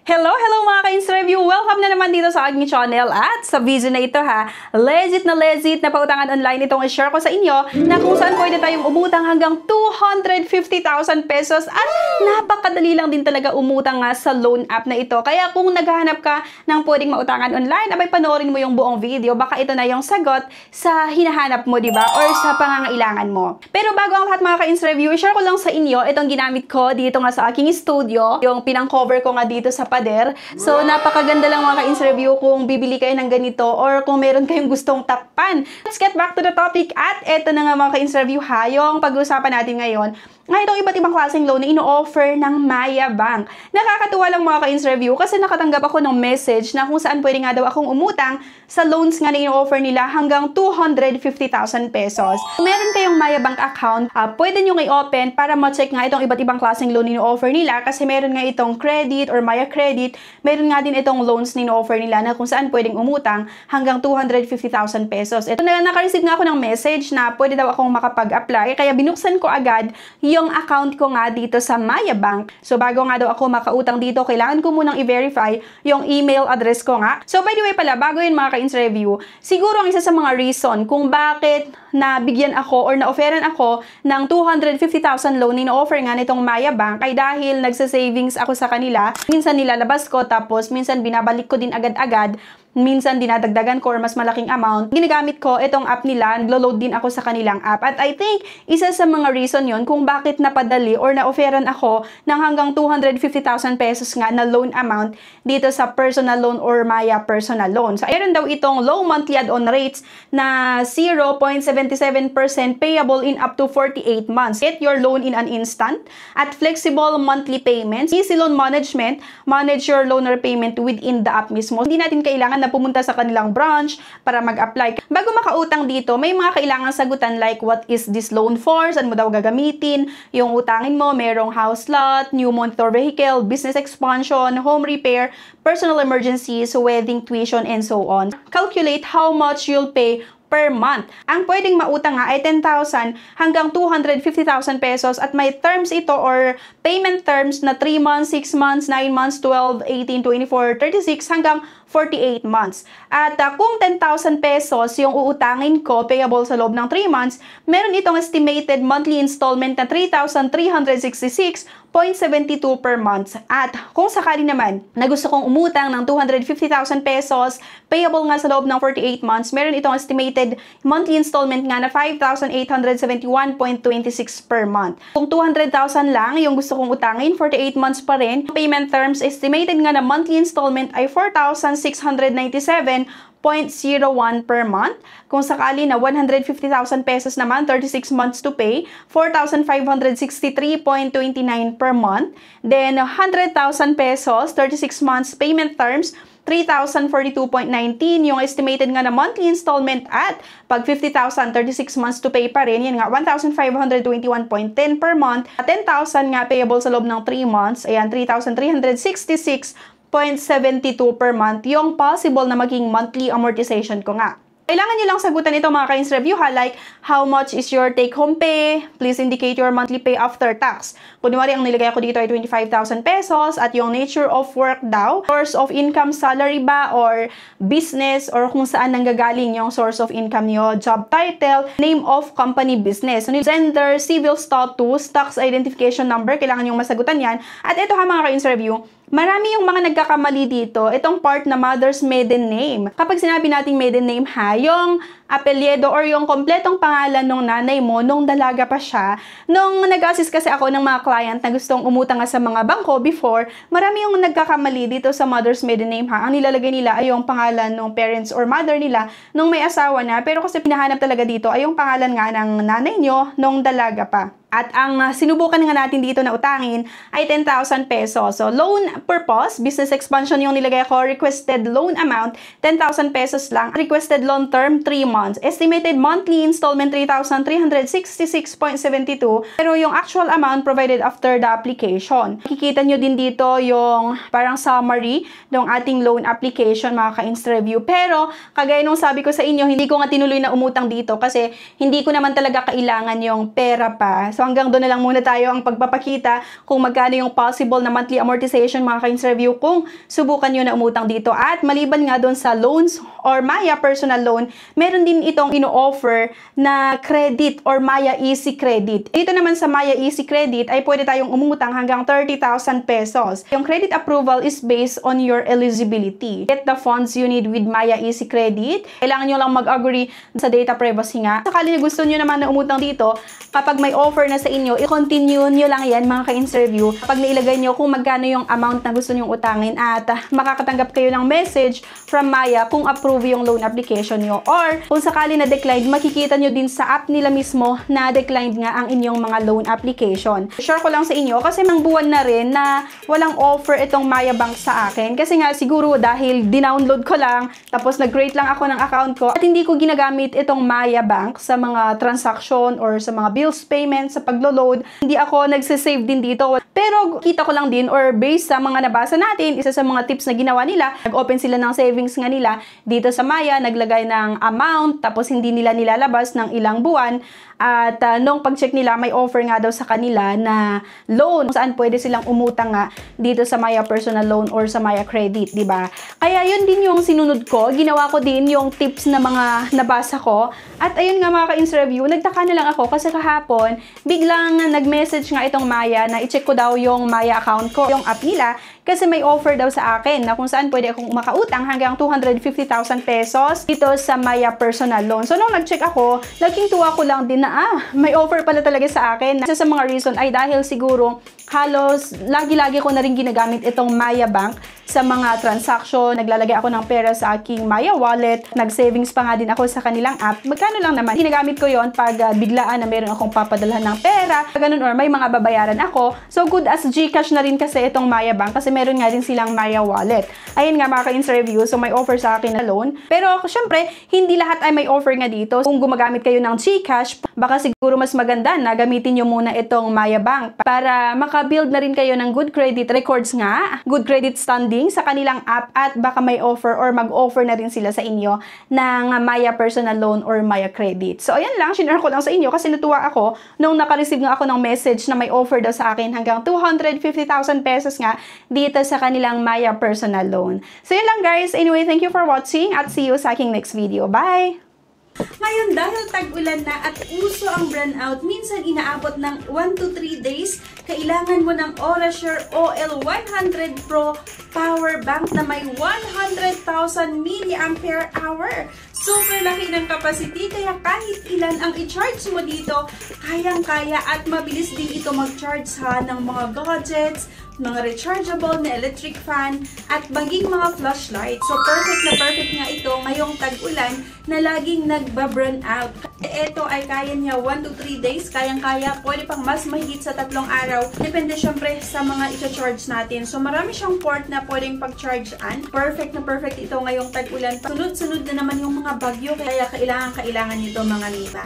Hello mga ka-Insta-Review! Welcome na naman dito sa aking channel at sa video na ito legit na pautangan online itong i-share ko sa inyo na kung saan pwede tayong umutang hanggang 250,000 pesos at napakadali lang din talaga umutang nga sa loan app na ito. Kaya kung naghahanap ka ng pwedeng mautangan online, abay panoorin mo yung buong video, baka ito na yung sagot sa hinahanap mo, diba? Or sa pangangailangan mo. Pero bago ang lahat mga ka-Insta-Review, i-share ko lang sa inyo itong ginamit ko dito nga sa aking studio, yung pinang-cover ko nga dito sa pader. So, napakaganda lang mga ka-Insta-Review kung bibili kayo ng ganito or kung meron kayong gustong takpan. Let's get back to the topic at eto na nga mga ka-Insta-Review yung pag-uusapan natin ngayon. Itong iba't ibang klaseng loan na ino-offer ng Maya Bank. Nakakatuwa lang mga ka-Insta-Review kasi nakatanggap ako ng message na kung saan pwede nga daw akong umutang sa loans nga na ino-offer nila hanggang 250,000 pesos. Kung meron kayong Maya Bank account, pwede nyo i-open para ma-check nga itong iba't ibang klaseng loan na ino-offer nila kasi meron nga itong credit or Maya Credit, meron nga din itong loans na ino-offer nila na kung saan pwedeng umutang hanggang 250,000 pesos. Ito na, naka-receive nga ako ng message na pwede daw akong makapag-apply kaya binuksan ko agad yung account ko nga dito sa Maya Bank. So, bago nga daw ako makautang dito, kailangan ko munang i-verify yung email address ko nga. So, by the way pala, bago yun mga ka-Insta-Review, siguro ang isa sa mga reason kung bakit nabigyan ako or na-offeran ako ng 250,000 loan na offer nga nitong Maya Bank ay dahil nagsa-savings ako sa kanila. Minsan nilalabas ko, tapos minsan binabalik ko din agad-agad. Minsan dinadagdagan ko or mas malaking amount. Ginagamit ko itong app nila, naglo-load din ako sa kanilang app. At I think, isa sa mga reason yon kung bakit napadali or na-offeran ako ng hanggang 250,000 pesos nga na loan amount dito sa personal loan or Maya personal loan. So, ayun daw itong low monthly add-on rates na 0.77% payable in up to 48 months. Get your loan in an instant at flexible monthly payments. Easy loan management, manage your loan repayment within the app mismo. Hindi natin kailangan na pumunta sa kanilang branch para mag-apply. Bago makautang dito, may mga kailangan sagutan like what is this loan for, saan mo daw gagamitin, yung utangin mo, merong house lot, new motor vehicle, business expansion, home repair, personal emergencies, wedding tuition, and so on. Calculate how much you'll pay per month. Ang pwedeng mautang nga ay 10,000 hanggang 250,000 pesos at may terms ito or payment terms na 3 months, 6 months, 9 months, 12, 18, 24, 36 hanggang 48 months. At kung 10,000 pesos yung uutangin ko payable sa loob ng 3 months, meron itong estimated monthly installment na 3,366.72 per month. At kung sakali naman na gusto kong umutang ng 250,000 pesos payable nga sa loob ng 48 months, meron itong estimated monthly installment nga na 5,871.26 per month. Kung 200,000 lang yung gusto kong utangin, 48 months pa rin. Payment terms estimated nga na monthly installment ay 4,697.01 per month. Kung sakali na 150,000 pesos naman, 36 months to pay, 4,563.29 per month. Then 100,000 pesos, 36 months payment terms, 3,042.19 yung estimated nga na monthly installment at pag 50,000, 36 months to pay pa rin, yan nga, 1,521.10 per month. 10,000 nga payable sa loob ng 3 months, ayan, 3,366.72 per month yung possible na maging monthly amortization ko nga. Kailangan nyo lang sagutan ito mga ka-Insta-Review like how much is your take-home pay? Please indicate your monthly pay after tax. Kunwari, ang nilagay ko dito ay 25,000 pesos at yung nature of work daw, source of income, salary ba or business or kung saan nanggagaling yung source of income nyo, job title, name of company business, gender, civil status, tax identification number, kailangan yung masagutan yan. At ito mga ka-Insta-Review, marami yung mga nagkakamali dito, itong part na mother's maiden name. Kapag sinabi nating maiden name yung apelyido or yung kompletong pangalan ng nanay mo nung dalaga pa siya. Nung nag-assist kasi ako ng mga client na gustong umutang sa mga bangko before, marami yung nagkakamali dito sa mother's maiden name Ang nilalagay nila ay yung pangalan ng parents or mother nila nung may asawa na, pero kasi pinahanap talaga dito ay yung pangalan nga ng nanay nyo nung dalaga pa. At ang sinubukan nga natin dito na utangin ay 10,000 pesos. So, loan purpose, business expansion yung nilagay ko, requested loan amount, 10,000 pesos lang. Requested loan term, 3 months. Estimated monthly installment, 3,366.72. Pero yung actual amount provided after the application. Kikita nyo din dito yung parang summary ng ating loan application, mga ka-Insta-Review. Pero, kagaya nung sabi ko sa inyo, hindi ko nga tinuloy na umutang dito kasi hindi ko naman talaga kailangan yung pera pa. So, So hanggang doon na lang muna tayo ang pagpapakita kung magkano yung possible na monthly amortization mga ka-interview kung subukan nyo na umutang dito. At maliban nga doon sa loans or Maya personal loan, meron din itong ino-offer na credit or Maya Easy Credit. Dito naman sa Maya Easy Credit ay pwede tayong umutang hanggang 30,000 pesos. Yung credit approval is based on your eligibility. Get the funds you need with Maya Easy Credit. Kailangan nyo lang mag-agree sa data privacy nga. Sakali na gusto nyo naman na umutang dito, kapag may offer na sa inyo, i-continue nyo lang yan mga ka-interview. Kapag nailagay nyo kung magkano yung amount na gusto nyo utangin at makakatanggap kayo ng message from Maya kung approve yung loan application nyo. Or kung sakali na declined, makikita nyo din sa app nila mismo na declined nga ang inyong mga loan application. Share ko lang sa inyo kasi mang buwan na rin na walang offer itong Maya Bank sa akin. Kasi nga siguro dahil dinownload ko lang, tapos nag-create lang ako ng account ko at hindi ko ginagamit itong Maya Bank sa mga transaction or sa mga bills payment, sa paglo-load. Hindi ako nagsisave din dito. Pero kita ko lang din or based sa mga nabasa natin, isa sa mga tips na ginawa nila, nag-open sila ng savings nga nila dito sa Maya, naglagay ng amount, tapos hindi nila nilalabas ng ilang buwan. At nung pag-check nila, may offer nga daw sa kanila na loan saan pwede silang umutang nga dito sa Maya Personal Loan or sa Maya Credit, di ba? Kaya yun din yung sinunod ko. Ginawa ko din yung tips na mga nabasa ko. At ayun nga mga ka-interview, nagtaka na lang ako kasi kahapon, biglang nag-message nga itong Maya na i-check ko daw yung Maya account ko, yung app nila. Kasi may offer daw sa akin na kung saan pwede akong makautang hanggang 250,000 pesos dito sa Maya Personal Loan. So, nung nag-check ako, naging tuwa ko lang din na may offer pala talaga sa akin. Isa sa mga reason ay dahil siguro halos lagi-lagi ko na rin ginagamit itong Maya Bank sa mga transaction. Naglalagay ako ng pera sa aking Maya wallet. Nag-savings pa nga din ako sa kanilang app. Magkano lang naman. Ginagamit ko yon pag biglaan na meron akong papadalhan ng pera. Ganun or may mga babayaran ako. So good as GCash na rin kasi itong Maya Bank kasi meron nga din silang Maya wallet. Ayun nga mga ka-interview. So may offer sa akin na loan. Pero syempre, hindi lahat ay may offer nga dito. Kung gumagamit kayo ng GCash, baka siguro mas maganda na gamitin nyo muna itong Maya Bank para makabuild na rin kayo ng good credit records nga, good credit standing sa kanilang app at baka may offer or mag-offer na rin sila sa inyo ng Maya Personal Loan or Maya Credit. So, ayan lang, sinare ko lang sa inyo kasi natuwa ako nung naka-receive nga ako ng message na may offer daw sa akin hanggang 250,000 pesos nga dito sa kanilang Maya Personal Loan. So, yun lang guys. Anyway, thank you for watching at see you sa aking next video. Bye! Ngayon, dahil tag-ulan na at uso ang brownout, minsan inaabot ng 1 to 3 days, kailangan mo ng Orasure OL100 Pro Power Bank na may 100,000 mAh. Super laki ng capacity, kaya kahit ilan ang i-charge mo dito, kayang-kaya at mabilis din ito mag-charge ng mga gadgets, mga rechargeable na electric fan, at maging mga flashlight. So, perfect na perfect nga ito ngayong tag-ulan na laging nagba-burn out. Ito ay kaya niya 1 to 3 days, kayang-kaya, pwede pang mas mahigit sa 3 araw. Depende syempre sa mga i-charge natin. So, marami siyang port na pwedeng pag-charge-an. Perfect na perfect ito ngayong tag-ulan. Sunod-sunod na naman yung mga bagyo, kaya kailangan nito mga niba.